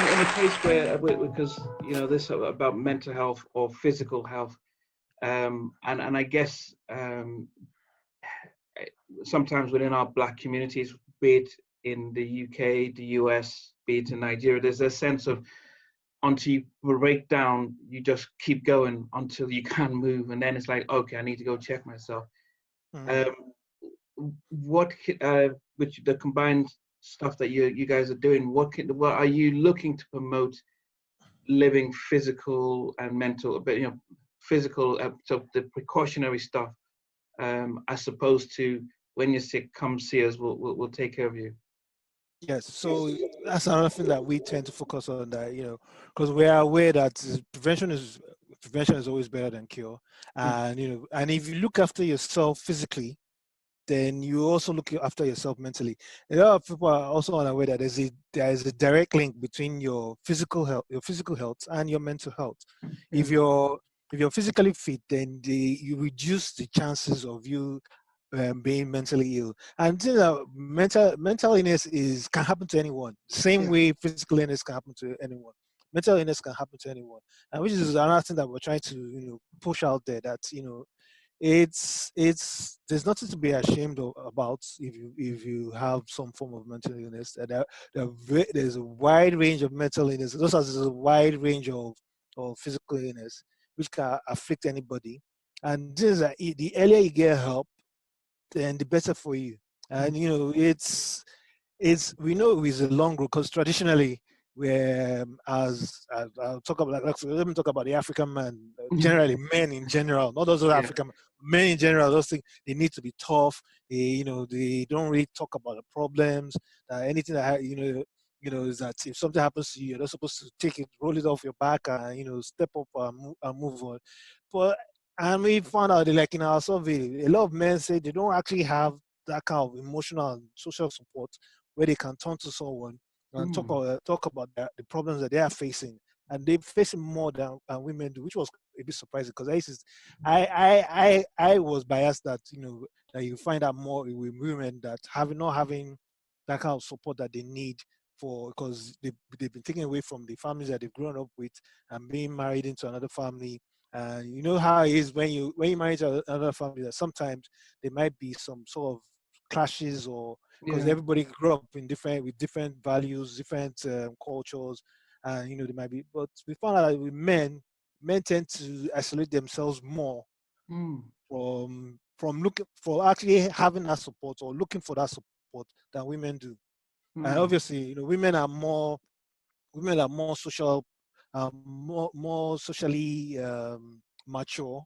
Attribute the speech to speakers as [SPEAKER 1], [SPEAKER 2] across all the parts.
[SPEAKER 1] in a case where, because this about mental health or physical health, and I guess sometimes within our Black communities, be it in the UK, the US, be it in Nigeria, there's a sense of until you break down, you just keep going until you can move, and then it's like, okay, I need to go check myself.
[SPEAKER 2] Mm.
[SPEAKER 1] What which the combined stuff that you guys are doing, what are you looking to promote? Living physical and mental, but physical, so the precautionary stuff, as opposed to when you're sick, come see us, we'll take care of you.
[SPEAKER 2] Yes, so that's another thing that we tend to focus on. That because we are aware that prevention is always better than cure, and and if you look after yourself physically, then you also look after yourself mentally. A lot of people are also unaware that there is a direct link between your physical health and your mental health. If you're physically fit, then you reduce the chances of you being mentally ill. And mental illness can happen to anyone. Same way physical illness can happen to anyone. Mental illness can happen to anyone, and which is another thing that we're trying to push out there. That it's there's nothing to be ashamed about if you have some form of mental illness. There's a wide range of mental illness, just as there's a wide range of physical illness which can afflict anybody. And this is the earlier you get help, then the better for you. And we know it's a long road because traditionally, where I'll talk about, let me talk about the African man, generally men in general, not those African men in general. Those things, they need to be tough. They don't really talk about the problems. Anything that is that if something happens to you, you're not supposed to take it, roll it off your back, and step up and move on. And we found out that, like in our survey, a lot of men say they don't actually have that kind of emotional and social support where they can turn to someone and talk about the problems that they are facing, and they're facing more than women do, which was a bit surprising because I was biased that that you find out more with women that not having that kind of support that they need because they've been taken away from the families that they've grown up with and being married into another family. You know how it is when you marry to another family, that sometimes there might be some sort of clashes, or because everybody grew up with different values, different cultures, and there might be. But we found out that with men tend to isolate themselves more from looking for actually having that support or looking for that support than women do. And obviously, women are more social, more socially mature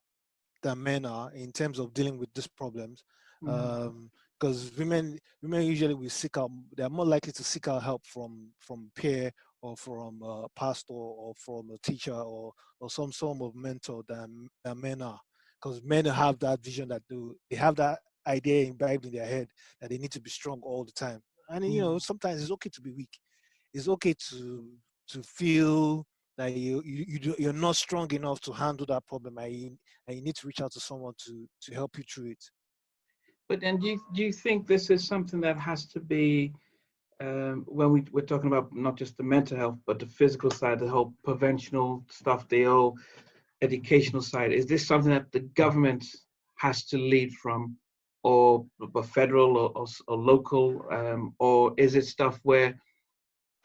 [SPEAKER 2] than men are in terms of dealing with these problems. Because women usually will seek out, they're more likely to seek out help from peer or from a pastor or from a teacher or some form of mentor than men are. Because men have that vision that they have that idea imbibed in their head that they need to be strong all the time. And sometimes it's okay to be weak. It's okay to feel that you're not strong enough to handle that problem, and you need to reach out to someone to help you through it.
[SPEAKER 1] But then do you think this is something that has to be, when we're talking about not just the mental health, but the physical side, the whole preventional stuff, the whole educational side, is this something that the government has to lead from, or federal or local, or is it stuff where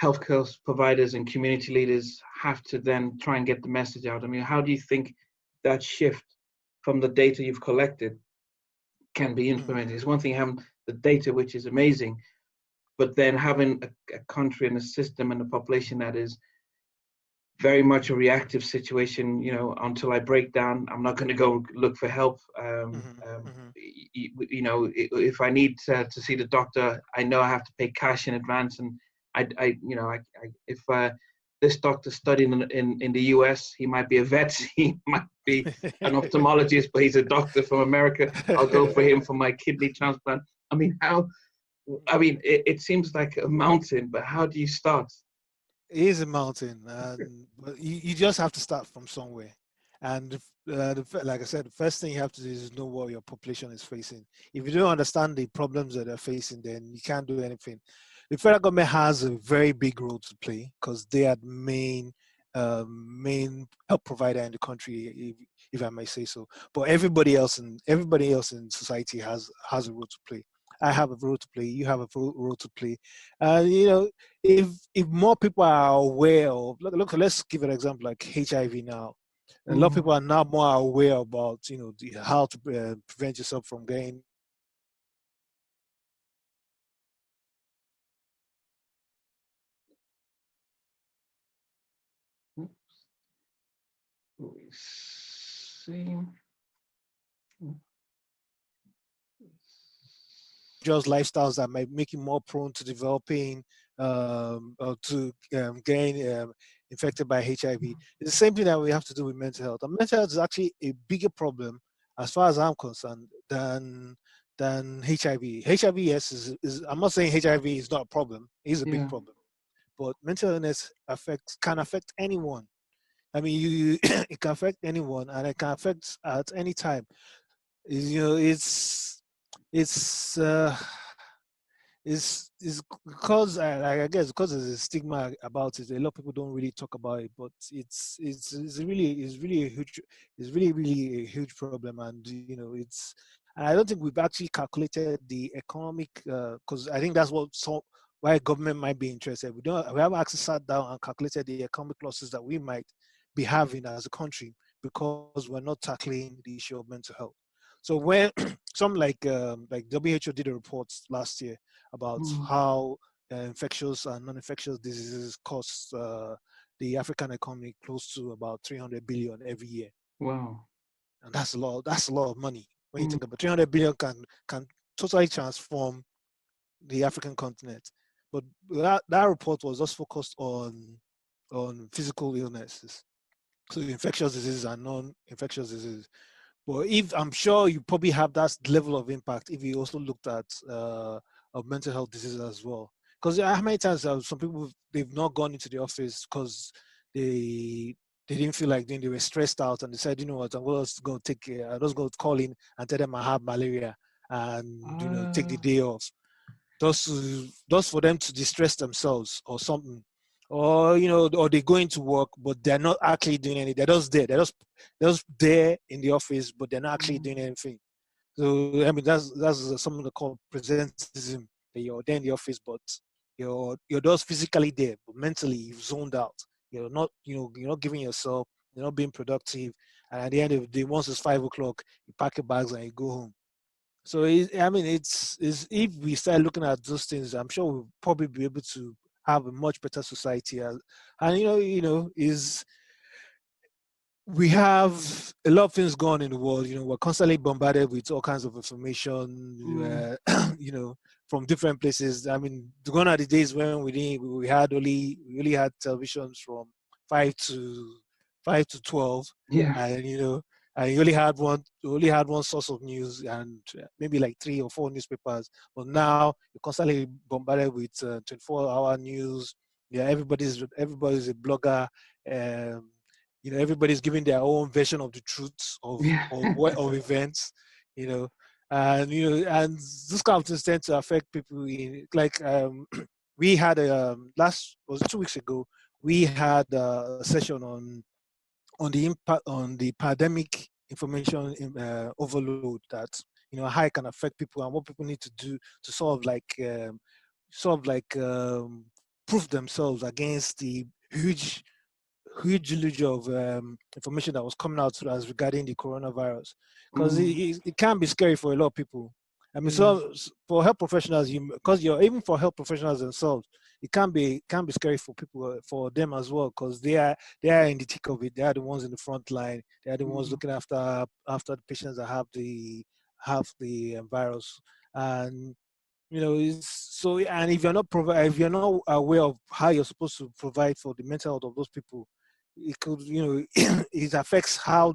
[SPEAKER 1] healthcare providers and community leaders have to then try and get the message out? I mean, how do you think that shift from the data you've collected can be implemented? It's one thing having the data, which is amazing, but then having a country and a system and a population that is very much a reactive situation. Until I break down, I'm not going to go look for help. If I need to see the doctor, I know I have to pay cash in advance, and if this doctor studied in the US, he might be a vet, he might be an ophthalmologist, but he's a doctor from America. I'll go for him for my kidney transplant. It seems like a mountain, but how do you start?
[SPEAKER 2] It is a mountain, but you just have to start from somewhere. And like I said, the first thing you have to do is know what your population is facing. If you don't understand the problems that they're facing, then you can't do anything. the federal government has a very big role to play because they are the main help provider in the country, if I may say so. But everybody else in society has a role to play. I have a role to play. You have a role to play. You know, if more people are aware of, look, let's give an example like HIV now. A lot of
[SPEAKER 1] Mm.
[SPEAKER 2] people are now more aware about, you know, how to prevent yourself from getting.
[SPEAKER 1] We see.
[SPEAKER 2] Just lifestyles that might make you more prone to developing or to getting infected by HIV. It's the same thing that we have to do with mental health. And mental health is actually a bigger problem, as far as I'm concerned, than HIV. HIV, yes, is I'm not saying HIV is not a problem. It is a big
[SPEAKER 1] Yeah.
[SPEAKER 2] problem, but mental illness can affect anyone. I mean, you it can affect anyone, and it can affect at any time. You know, it's it's because I guess because there's a stigma about it. A lot of people don't really talk about it, but it's really a huge problem, and you know and I don't think we've actually calculated the economic because I think that's what why government might be interested. We haven't actually sat down and calculated the economic losses that we might be having as a country because we're not tackling the issue of mental health. So when some like WHO did a report last year about
[SPEAKER 1] Mm.
[SPEAKER 2] how infectious and non-infectious diseases cost the African economy close to about 300 billion every year,
[SPEAKER 1] Wow.
[SPEAKER 2] and that's a lot. That's a lot of money when you
[SPEAKER 1] Mm.
[SPEAKER 2] think about 300 billion can totally transform the African continent. But that report was just focused on physical illnesses, so infectious diseases and non-infectious diseases. But if I'm sure you probably have that level of impact if you also looked at of mental health diseases as well. Because how many times have some people they've not gone into the office because they they didn't feel like doing, they were stressed out and they said, you know what, I'm just going to I'm just going to call in and tell them I have malaria and you know take the
[SPEAKER 1] Uh,
[SPEAKER 2] day off just for them to distress themselves or something, or you know, or they go into work but they're not actually doing anything. They're just there. They're just there in the office, but they're not actually
[SPEAKER 1] mm.
[SPEAKER 2] doing anything. So I mean, that's something they call presentism. That you're there in the office, but you're just physically there, but mentally you've zoned out. You're not, you know, you're not giving yourself. You're not being productive. And at the end of the day, once it's 5 o'clock, you pack your bags and you go home. So I mean, it's if we start looking at those things, I'm sure we'll probably be able to have a much better society. And is we have a lot of things going on in the world. You know, we're constantly bombarded with all kinds of information.
[SPEAKER 1] Mm.
[SPEAKER 2] You know, from different places. I mean, gone are the days when we only had televisions from 5 to 12,
[SPEAKER 1] Yeah.
[SPEAKER 2] and and you only had one source of news and maybe like 3 or 4 newspapers. But now you're constantly bombarded with 24-hour news. Yeah, everybody's a blogger. Um, everybody's giving their own version of the truth of
[SPEAKER 1] Yeah.
[SPEAKER 2] of events. You know, and this kind of things tend to affect people in like we had a last was 2 weeks ago. We had a session on the impact on the pandemic information overload that how it can affect people and what people need to do to sort of like proof themselves against the huge deluge of information that was coming out to us regarding the coronavirus, because
[SPEAKER 1] Mm.
[SPEAKER 2] it can be scary for a lot of people. I mean,
[SPEAKER 1] Yeah.
[SPEAKER 2] so for health professionals, because you're even for health professionals themselves, it can be scary for people, for them as well, because they are in the thick of it. They are the ones in the front line. They are the ones
[SPEAKER 1] Mm.
[SPEAKER 2] looking after the patients that have the virus. And so, and if you're not aware of how you're supposed to provide for the mental health of those people, it could, it affects how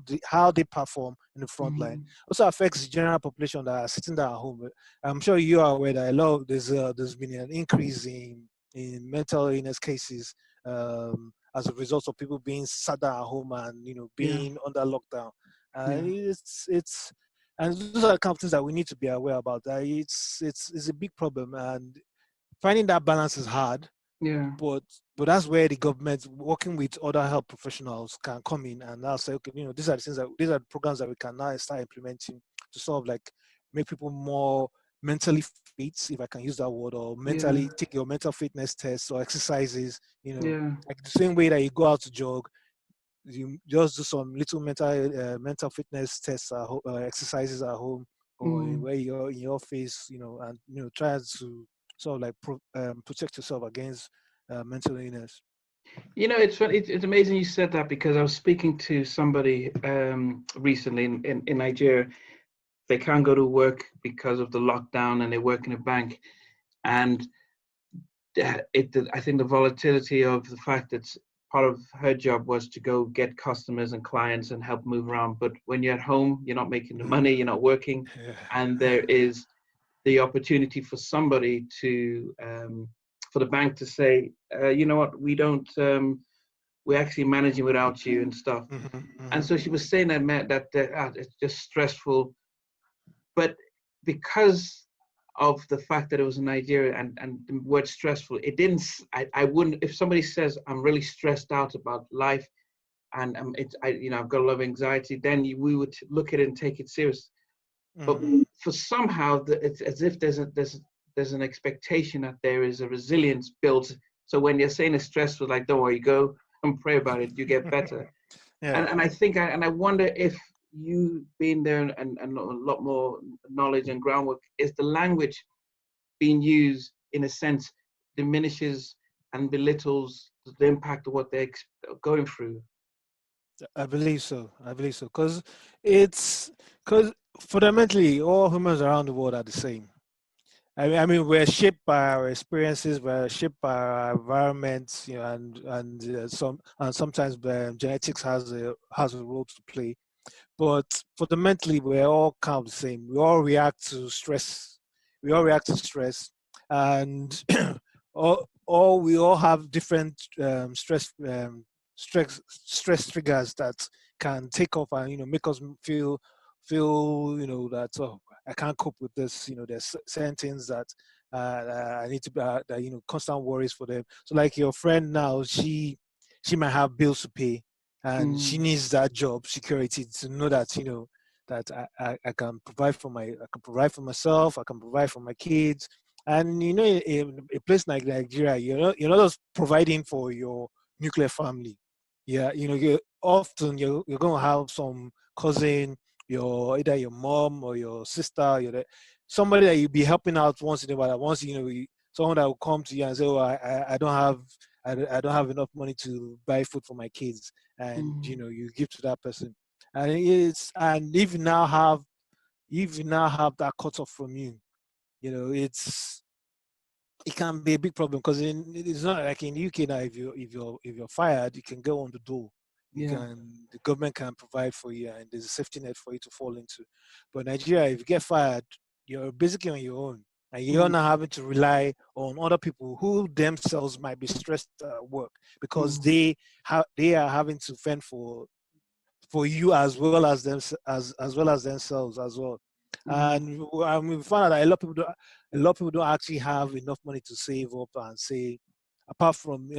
[SPEAKER 2] they perform in the front line.
[SPEAKER 1] Mm.
[SPEAKER 2] Also affects the general population that are sitting there at home. I'm sure you are aware that there's been an increase in mental illness cases as a result of people being sat down at home and
[SPEAKER 1] Yeah.
[SPEAKER 2] being under lockdown.
[SPEAKER 1] Yeah.
[SPEAKER 2] It's and those are the kind of things that we need to be aware about. That it's a big problem, and finding that balance is hard,
[SPEAKER 1] Yeah.
[SPEAKER 2] but that's where the government working with other health professionals can come in and now say, okay, these are the things these are the programs that we can now start implementing to sort of like make people more mentally fit, if I can use that word, or
[SPEAKER 1] Yeah.
[SPEAKER 2] mentally take your mental fitness tests or exercises,
[SPEAKER 1] Yeah.
[SPEAKER 2] like the same way that you go out to jog, you just do some little mental fitness tests exercises at home or
[SPEAKER 1] Mm.
[SPEAKER 2] where you're in your office, and try to sort of like protect yourself against mental illness.
[SPEAKER 1] It's funny. It's amazing you said that, because I was speaking to somebody recently in Nigeria. They can't go to work because of the lockdown, and they work in a bank. And I think the volatility of the fact that part of her job was to go get customers and clients and help move around. But when you're at home, you're not making the money, you're not working, and there is the opportunity for somebody to for the bank to say, you know what, we don't, we're actually managing without you and stuff. And so she was saying that, man, that it's just stressful. But because of the fact that it was in Nigeria, and the word stressful, it didn't, I wouldn't, if somebody says I'm really stressed out about life and I've got a lot of anxiety, then we would look at it and take it serious. But for somehow, it's as if there's an expectation that there is a resilience built. So when you're saying it's stressful, like, don't worry, go and pray about it, you get better.
[SPEAKER 2] Yeah.
[SPEAKER 1] And I think, and I wonder if you being there and a lot more knowledge and groundwork, is the language being used in a sense diminishes and belittles the impact of what they're going through.
[SPEAKER 2] I believe so. Because because fundamentally all humans around the world are the same. I mean, we're shaped by our experiences, we're shaped by our environments, and sometimes genetics has a role to play. But fundamentally, we're all kind of the same. We all react to stress. And we all have different stress triggers that can take off and make us feel that, oh, I can't cope with this. There's certain things that I need to be that constant worries for them. So like your friend now, she might have bills to pay, and she needs that job security to know that that I can provide for myself, I can provide for my kids. And in a place like Nigeria, you're not just providing for your nuclear family. Yeah, you're going to have some cousin, either your mom or your sister, somebody that you'll be helping out once in a while. Once someone that will come to you and say, "Oh, I don't have I don't have enough money to buy food for my kids," and you give to that person, and if you now have that cut off from you, it can be a big problem, because it's not like in the UK now. If you're fired, you can go on the door. The government can provide for you, and there's a safety net for you to fall into. But Nigeria, if you get fired, you're basically on your own, and you're not having to rely on other people who themselves might be stressed at work, because they are having to fend for you as well as them, as well as themselves as well. And we found out that a lot of people don't actually have enough money to save up and say, apart from,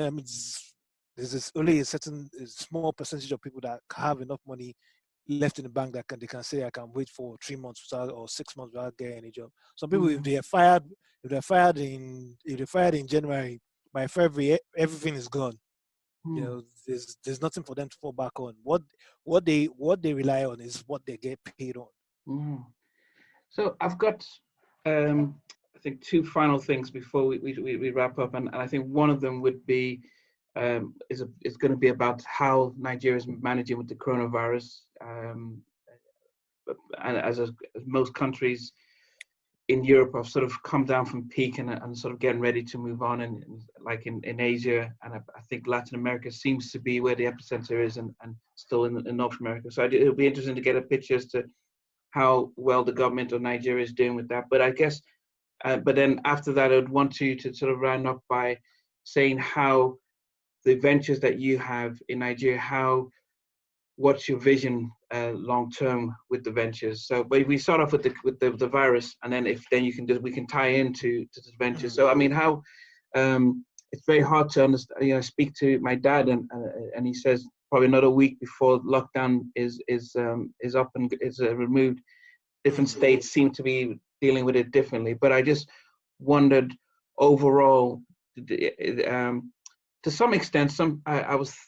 [SPEAKER 2] there's only a small percentage of people that have enough money left in the bank that they can say, I can wait for 3 months or 6 months without getting any job. Some people, if they're fired in January, by February everything is gone. There's nothing for them to fall back on. What they rely on is what they get paid on.
[SPEAKER 1] So I've got I think two final things before we wrap up, and I think one of them would be is going to be about how Nigeria is managing with the coronavirus, and as most countries in Europe have sort of come down from peak and sort of getting ready to move on, and like in Asia, and I think Latin America seems to be where the epicenter is, and still in North America. So it'll be interesting to get a picture as to how well the government of Nigeria is doing with that. But I guess, but then after that, I would want you to sort of round up by saying how the ventures that you have in Nigeria, what's your vision long term with the ventures. So, but we start off with the virus, and then we can tie into to the ventures. So, I mean, how it's very hard to understand. You know, I speak to my dad, and he says probably another week before lockdown is up and is removed. Different states seem to be dealing with it differently, but I just wondered overall, to some extent,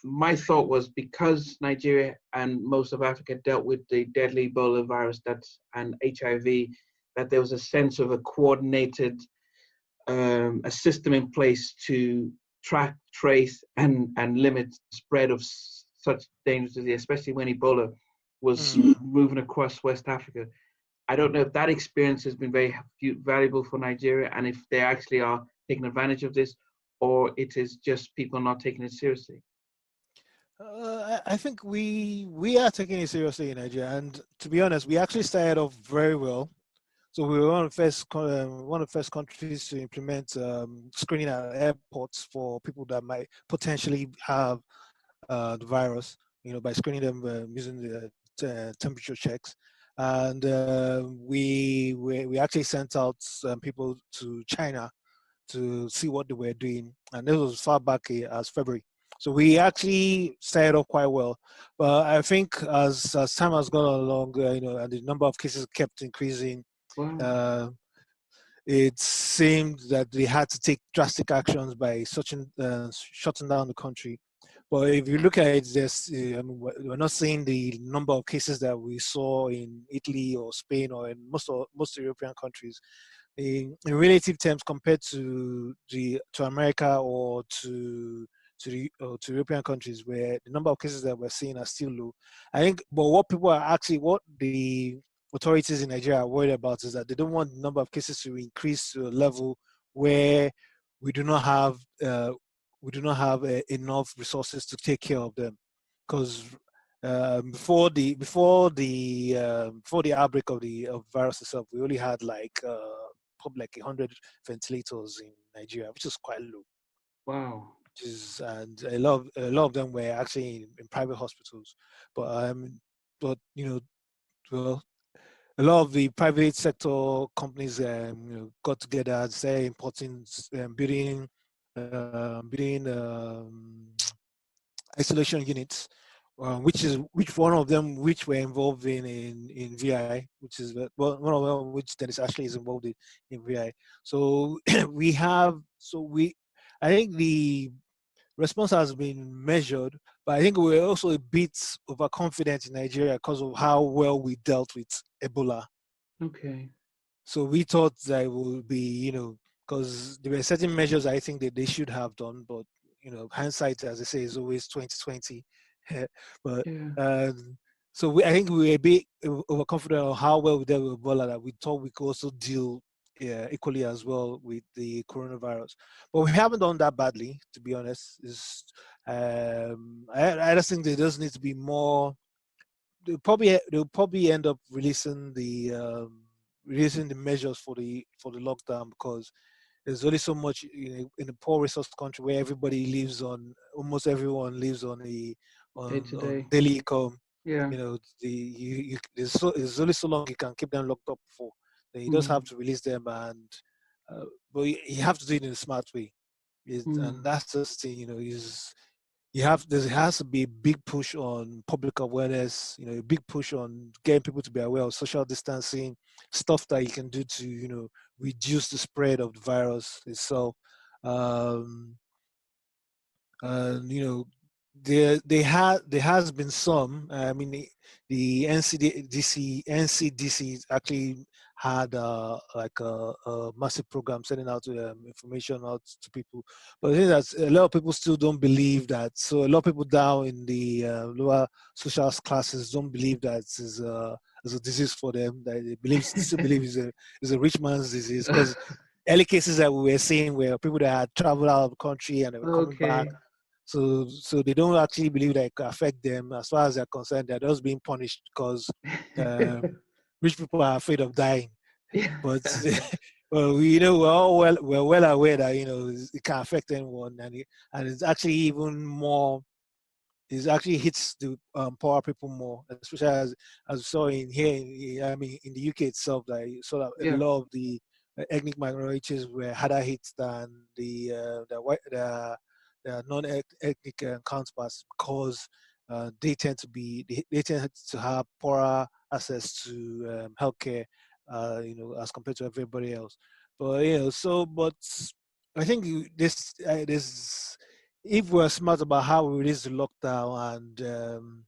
[SPEAKER 1] my thought was because Nigeria and most of Africa dealt with the deadly Ebola virus and HIV, that there was a sense of a coordinated a system in place to track, trace, and limit the spread of such dangerous disease, especially when Ebola was moving across West Africa. I don't know if that experience has been very valuable for Nigeria, and if they actually are taking advantage of this, or it is just people not taking it seriously.
[SPEAKER 2] I think we are taking it seriously in Nigeria, and to be honest, we actually started off very well. So we were one of the first countries to implement screening at airports for people that might potentially have the virus. You know, by screening them using the temperature checks, and we actually sent out people to China to see what they were doing, and this was far back as February. So we actually started off quite well, but I think as time has gone along, you know, and the number of cases kept increasing,
[SPEAKER 1] Wow.
[SPEAKER 2] it seemed that they had to take drastic actions by shutting down the country. But if you look at it, I mean, we're not seeing the number of cases that we saw in Italy or Spain or in most European countries. In relative terms, compared to America or to European countries, where the number of cases that we're seeing are still low. I think, but what the authorities in Nigeria are worried about is that they don't want the number of cases to increase to a level where we do not have enough resources to take care of them, because before the outbreak of the virus itself, we only had probably like 100 ventilators in Nigeria, which is quite low.
[SPEAKER 1] Wow.
[SPEAKER 2] And a lot of them were actually in private hospitals, but you know, well, a lot of the private sector companies got together and say importing building isolation units, which one of them which were involved in VI, which is one of them which Dennis Ashley is involved in VI. So I think the response has been measured, but I think we're also a bit overconfident in Nigeria because of how well we dealt with Ebola.
[SPEAKER 1] Okay.
[SPEAKER 2] So we thought that it would be, you know, because there were certain measures I think that they should have done, but you know, hindsight, as I say, is always 2020. But
[SPEAKER 1] Yeah.
[SPEAKER 2] so I think we were a bit overconfident on how well we dealt with Ebola, that we thought we could also deal equally as well with the coronavirus. But we haven't done that badly, to be honest. I just think there does need to be more. They'll probably end up releasing the measures for the lockdown, because there's only so much in a poor resource country where almost everyone lives on
[SPEAKER 1] Day to day.
[SPEAKER 2] daily income.
[SPEAKER 1] Yeah.
[SPEAKER 2] You know, there's only so long you can keep them locked up for. Then you just have to release them, and but you have to do it in a smart way. And that's the thing, you know, there has to be a big push on public awareness, you know, a big push on getting people to be aware of social distancing, stuff that you can do to, you know, reduce the spread of the virus itself. You know, there has been some. I mean, the NCDC actually had a massive program sending out information out to people. But I think that a lot of people still don't believe that. So a lot of people down in the lower social classes don't believe that is a disease for them. That they still believe is a rich man's disease, because early cases that we were seeing were people that had traveled out of the country and they were coming back. So they don't actually believe that it could affect them. As far as they're concerned, they're just being punished because rich people are afraid of dying. But well, we know we're well aware that, you know, it can affect anyone, and it's actually even more it actually hits the poorer people more, especially as we saw in here. I mean, in the UK itself, that you saw that a
[SPEAKER 1] Yeah.
[SPEAKER 2] lot of the ethnic minorities were harder hit than the white the non-ethnic counterparts, because they tend to be they tend to have poorer access to healthcare, as compared to everybody else. But but I think this, if we're smart about how we release the lockdown, and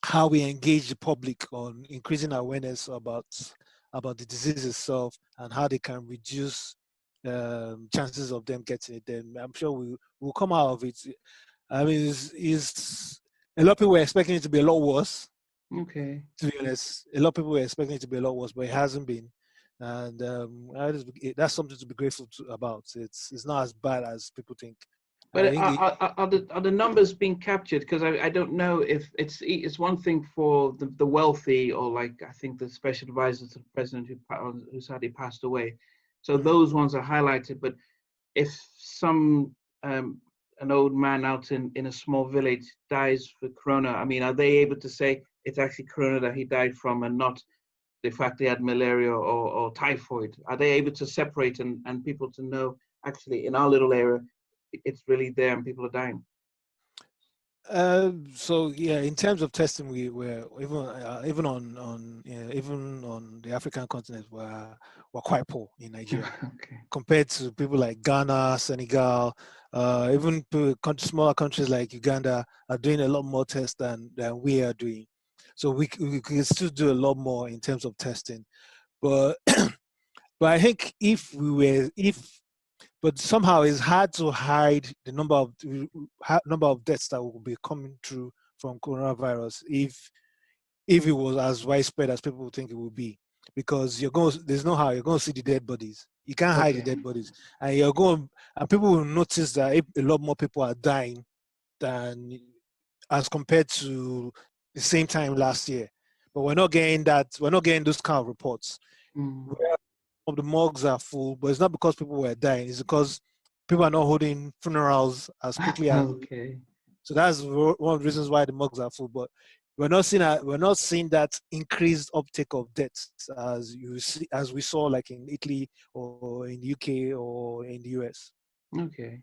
[SPEAKER 2] how we engage the public on increasing awareness about the disease itself, and how they can reduce chances of them getting it, then I'm sure we'll come out of it. I mean, is a lot of people were expecting it to be a lot worse.
[SPEAKER 1] Okay.
[SPEAKER 2] To be honest, a lot of people were expecting it to be a lot worse, but it hasn't been, and that's something to be grateful about. It's not as bad as people think. I
[SPEAKER 1] But
[SPEAKER 2] think
[SPEAKER 1] are the numbers being captured? Because I don't know if it's one thing for the wealthy, or like I think the special advisor to the president who sadly passed away. So those ones are highlighted. But if some an old man out in a small village dies for corona, I mean, are they able to say it's actually corona that he died from, and not the fact they had malaria or typhoid? Are they able to separate, and people to know actually in our little area it's really there and people are dying?
[SPEAKER 2] So yeah, in terms of testing, we're even on the African continent, we're quite poor in Nigeria
[SPEAKER 1] Okay.
[SPEAKER 2] compared to people like Ghana, Senegal, even smaller countries like Uganda are doing a lot more tests than we are doing. So we can still do a lot more in terms of testing, but but I think but somehow it's hard to hide the number of deaths that will be coming through from coronavirus if it was as widespread as people think it would be, because there's no how you're going to see the dead bodies. You can't hide the
[SPEAKER 1] Okay.
[SPEAKER 2] dead bodies, and and people will notice that if a lot more people are dying than as compared to the same time last year. But we're not getting that. We're not getting those kind of reports.
[SPEAKER 1] Mm.
[SPEAKER 2] Of the morgues are full, but it's not because people were dying. It's because people are not holding funerals as quickly as.
[SPEAKER 1] Okay.
[SPEAKER 2] So that's one of the reasons why the morgues are full. But we're not seeing that increased uptake of deaths as we saw like in Italy or in the UK or in the US.
[SPEAKER 1] Okay.